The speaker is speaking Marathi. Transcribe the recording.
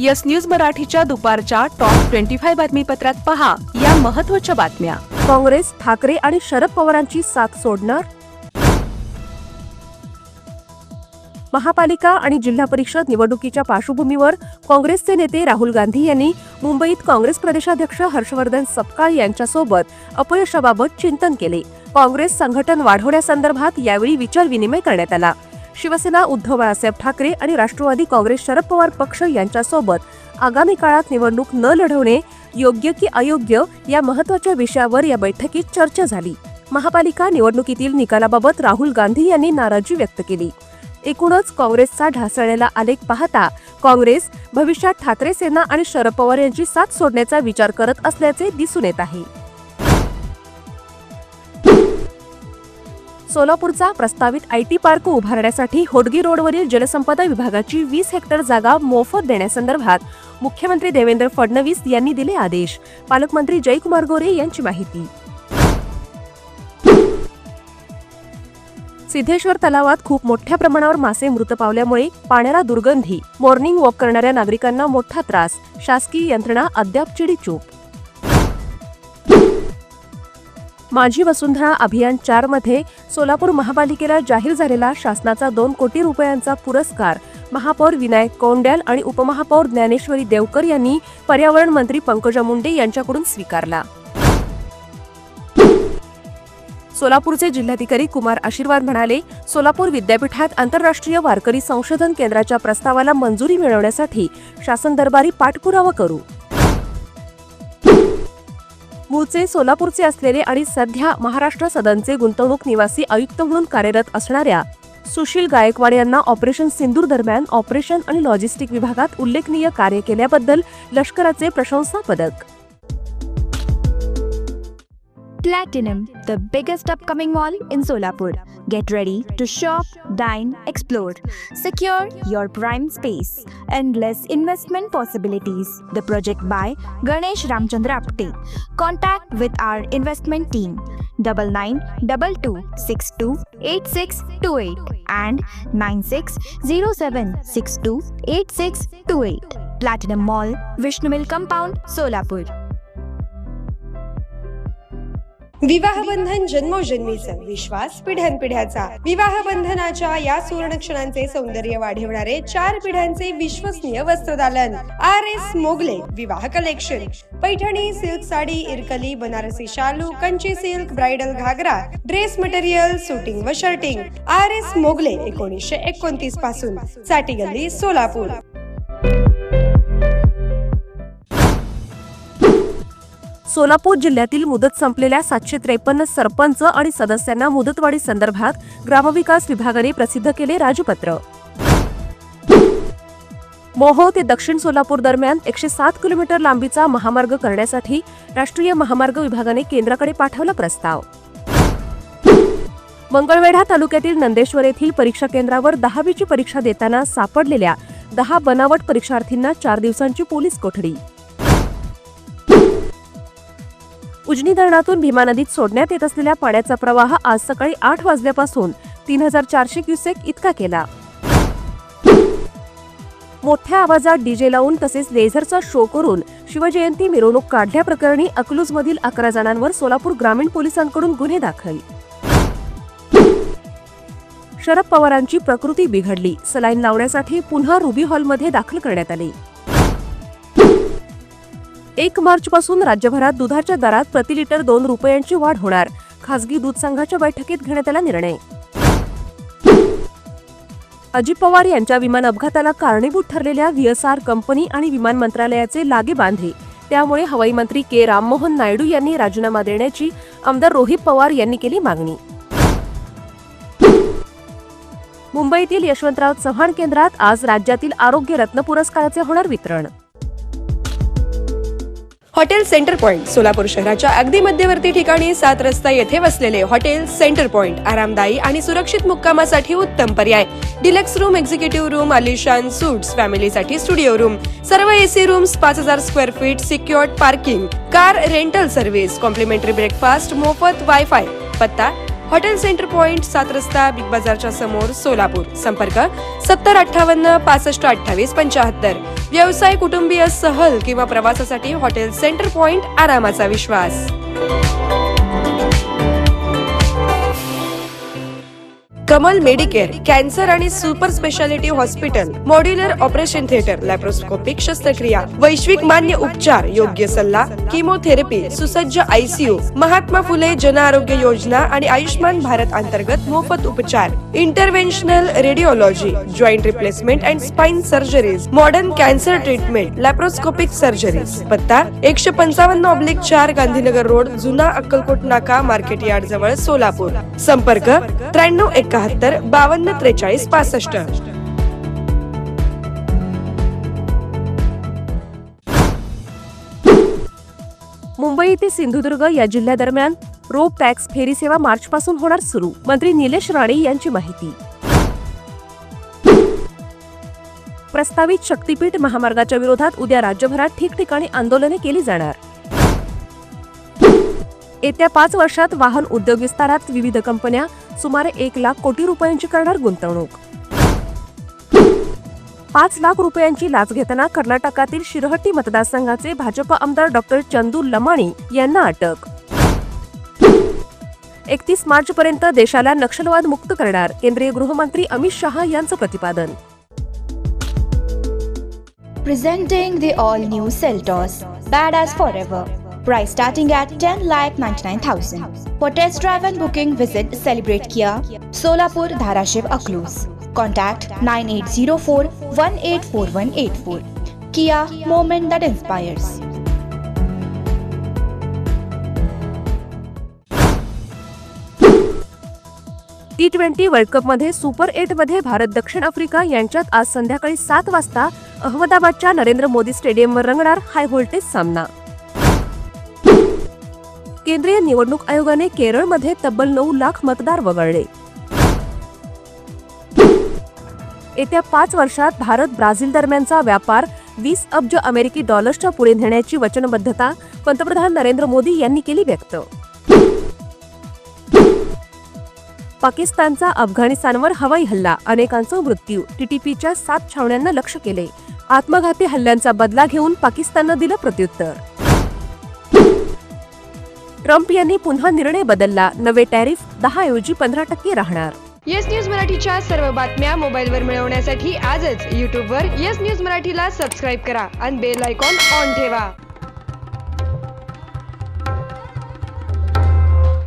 यस न्यूज मराठीच्या दुपारच्या टॉप 25 बातमीपत्रात पहा या महत्त्वाच्या बातम्या. काँग्रेस ठाकरे आणि शरद पवारांची साथ सोडणार. महापालिका आणि जिल्हा परिषद निवडणुकीच्या पार्श्वभूमीवर काँग्रेसचे नेते राहुल गांधी यांनी मुंबईत काँग्रेस प्रदेशाध्यक्ष हर्षवर्धन सपकाळ यांच्यासोबत अपयशाबाबत चिंतन केले. काँग्रेस संघटन वाढवण्यासंदर्भात यावेळी विचारविनिमय करण्यात आला. शिवसेना उद्धव बाळासाहेब ठाकरे आणि राष्ट्रवादी काँग्रेस शरद पवार पक्ष यांच्यासोबत आगामी काळात निवडणूक न लढवणे योग्य की अयोग्य या महत्त्वाच्या विषयावर या बैठकीत चर्चा झाली. महापालिका निवडणुकीतील निकालाबाबत राहुल गांधी यांनी नाराजी व्यक्त केली. एकूणच काँग्रेसचा ढासळलेला आलेख पाहता काँग्रेस भविष्यात ठाकरे सेना आणि शरद पवार यांची साथ सोडण्याचा विचार करत असल्याचे दिसून येत आहे. सोलापूरचा प्रस्तावित आयटी पार्क उभारण्यासाठी होडगी रोडवरील जलसंपदा विभागाची 20 हेक्टर जागा मोफत देण्यासंदर्भात मुख्यमंत्री देवेंद्र फडणवीस यांनी दिले आदेश. पालकमंत्री जयकुमार गोरे यांची माहिती. सिद्धेश्वर तलावात खूप मोठ्या प्रमाणावर मासे मृत पावल्यामुळे पाण्याला दुर्गंधी, मॉर्निंग वॉक करणाऱ्या नागरिकांना मोठा त्रास, शासकीय यंत्रणा अद्याप चिडीचूप. माझी वसुंधरा अभियान 4 मध्ये सोलापूर महापालिकेला जाहीर झालेला शासनाचा 2 कोटी रुपयांचा पुरस्कार महापौर विनायक कोंड्याल आणि उपमहापौर ज्ञानेश्वरी देवकर यांनी पर्यावरण मंत्री पंकजा मुंडे यांच्याकडून स्वीकारला. सोलापूरचे जिल्हाधिकारी कुमार आशीर्वाद म्हणाले, सोलापूर विद्यापीठात आंतरराष्ट्रीय वारकरी संशोधन केंद्राच्या प्रस्तावाला मंजुरी मिळवण्यासाठी शासन दरबारी पाठपुरावा करू. मूळचे सोलापूरचे असलेले आणि सध्या महाराष्ट्र सदनचे गुंतवणूक निवासी आयुक्त म्हणून कार्यरत असणाऱ्या सुशील गायकवाड यांना ऑपरेशन सिंदूर दरम्यान ऑपरेशन आणि लॉजिस्टिक विभागात उल्लेखनीय कार्य केल्याबद्दल लष्कराचे प्रशंसा पदक. Platinum, the biggest upcoming mall in Solapur. Get ready to shop, dine, explore. Secure your prime space. Endless investment possibilities. The project by Ganesh Ramchandra Apte. Contact with our investment team 9922628628 and 9607628628. Platinum Mall, Vishnu Mill Compound, Solapur. विवाहबंधन जन्मोजन्मीचं, विश्वास पिढ्यानपिढ्याचा. विवाहबंधनाच्या या सुवर्ण क्षणांचे सौंदर्य वाढवणारे 4 पिढ्यांचे विश्वसनीय वस्त्रदालन RS मोगले विवाह कलेक्शन. पैठणी, सिल्क साडी, इरकली, बनारसी शालू, कंची सिल्क, ब्राइडल घागरा, ड्रेस मटेरियल, सुटिंग व शर्टिंग. RS मोगले 1929 पासून, साठी गल्ली, सोलापूर. सोलापूर जिल्ह्यातील मुदत संपलेल्या 753 सरपंच आणि सदस्यांना मुदतवाढी संदर्भात ग्रामविकास विभागाने प्रसिद्ध केले राजपत्र. मोहो ते दक्षिण सोलापूर दरम्यान 107 किलोमीटर लांबीचा महामार्ग करण्यासाठी राष्ट्रीय महामार्ग विभागाने केंद्राकडे पाठवला प्रस्ताव. मंगळवेढा तालुक्यातील नंदेश्वर येथील परीक्षा केंद्रावर 10वीची परीक्षा देताना सापडलेल्या 10 बनावट परीक्षार्थींना 4 दिवसांची पोलीस कोठडी. उजनी धरणातून भीमा नदीत सोडण्यात येत असलेल्या पाण्याचा प्रवाह आज सकाळी 8 वाजल्यापासून 3400 क्युसेक इतका केला. मोठ्या आवाजात डीजे लावून तसेच लेझरचा शो करून शिवजयंती मिरवणूक काढल्याप्रकरणी अकलूजमधील 11 जणांवर सोलापूर ग्रामीण पोलिसांकडून गुन्हे दाखल. शरद पवारांची प्रकृती बिघडली, सलाईन लावण्यासाठी पुन्हा रुबी हॉलमध्ये दाखल करण्यात आले. 1 मार्चपासून राज्यभरात दुधाच्या दरात प्रति लिटर 2 रुपयांची वाढ होणार. खासगी दूध संघाच्या बैठकीत घेण्यात आला निर्णय. अजित पवार यांच्या विमान अपघाताला कारणीभूत ठरलेल्या VSR कंपनी आणि विमान मंत्रालयाचे लागे बांधे. त्यामुळे हवाई मंत्री के राममोहन नायडू यांनी राजीनामा देण्याची आमदार रोहित पवार यांनी केली मागणी. मुंबईतील यशवंतराव चव्हाण केंद्रात आज राज्यातील आरोग्य रत्न पुरस्काराचे होणार वितरण. हॉटेल सेंटर पॉइंट सोलापूर शहराच्या अगदी मध्यवर्ती ठिकाणी 7 रस्ता येथे वसलेले हॉटेल सेंटर पॉइंट आरामदायी आणि सुरक्षित मुक्कामासाठी उत्तम पर्याय. डिलक्स रूम, एक्झिक्युटिव्ह रूम, आलिशान सूट्स, फॅमिलीसाठी स्टुडिओ रूम, सर्व AC rooms, 5000 square feet, secured parking, car rental service, complimentary breakfast, मोफत वायफाय. पत्ता हॉटेल सेंटर पॉइंट, 7 रस्ता, बिग बाजारच्या समोर, सोलापूर. संपर्क 7058 65 28 75. व्यवसाय, कुटुंबीय सहल किंवा प्रवासासाठी हॉटेल सेंटर पॉइंट आरामाचा विश्वास. कमल मेडिकेअर, कॅन्सर आणि super speciality hospital, modular operation theatre, laparoscopic शस्त्रक्रिया, वैश्विक मान्य उपचार, योग्य सल्ला, किमोथेरपी, सुसज्ज ICU, महात्मा फुले जन आरोग्य योजना आणि आयुष्मान भारत अंतर्गत मोफत उपचार, interventional radiology, joint replacement and spine surgeries, modern cancer treatment, laparoscopic surgeries. पत्ता 155/4 गांधीनगर रोड, जुना अक्कलकोट नाका, मार्केट यार्ड जवळ, सोलापूर. संपर्क 9371 52 43 65. मुंबई ते सिंधुदुर्ग या जिल्ह्यादरम्यान रोप टॅक्स फेरी सेवा मार्च पासून होणार सुरू. मंत्री निलेश राणे यांची माहिती. प्रस्तावित शक्तीपीठ महामार्गाच्या विरोधात उद्या राज्यभरात ठिकठिकाणी आंदोलने केली जाणार. येत्या 5 वर्षात वाहन उद्योग विस्तारात विविध कंपन्या सुमारे 1 लाख कोटी रुपयांची करणार गुंतवणूक. 5 लाख रुपयांची लाच घेताना कर्नाटकातील शिरहट्टी मतदारसंघाचे भाजप आमदार डॉक्टर चंदू लमाणी यांना अटक. 31 मार्च पर्यंत देशाला नक्षलवाद मुक्त करणार, केंद्रीय गृहमंत्री अमित शहा यांचं प्रतिपादन. Presenting the all-new Seltos, badass forever. Price starting at 10,99,000. For test drive and booking, visit Celebrate Kia, Solapur, Dharashiv, Aklus. Contact 9804-184184. Kia, moment that inspires. T20 world cup मध्ये सुपर 8 मध्ये भारत दक्षिण आफ्रिका यांच्यात आज संध्याकाळी 7 वाजता अहमदाबादच्या नरेंद्र मोदी स्टेडियमवर रंगणार हाय व्होल्टेज सामना. केंद्रीय निवडणूक आयोगाने केरळमध्ये तब्बल 9 लाख मतदार वगळले. येत्या 5 वर्षात भारत ब्राझील दरम्यानचा व्यापार 20 अब्ज अमेरिकी डॉलर्सच्या पुढे नेण्याची वचनबद्धता पंतप्रधान नरेंद्र मोदी यांनी केली व्यक्त. पाकिस्तानचा अफगाणिस्तानवर हवाई हल्ला, अनेकांचा मृत्यू, TTPच्या 7 छावण्यांना लक्ष्य केले. आत्मघाती हल्ल्यांचा बदला घेऊन पाकिस्ताननं दिलं प्रत्युत्तर. ट्रम्प यांनी पुन्हा निर्णय बदलला, नवे टॅरिफ 10 ऐवजी 15% राहणार. येस न्यूज मराठीच्या सर्व बातम्या मोबाईलवर मिळवण्यासाठी आजच YouTubeवर येस न्यूज मराठीला सबस्क्राईब करा आणि बेल आयकॉन ऑन ठेवा.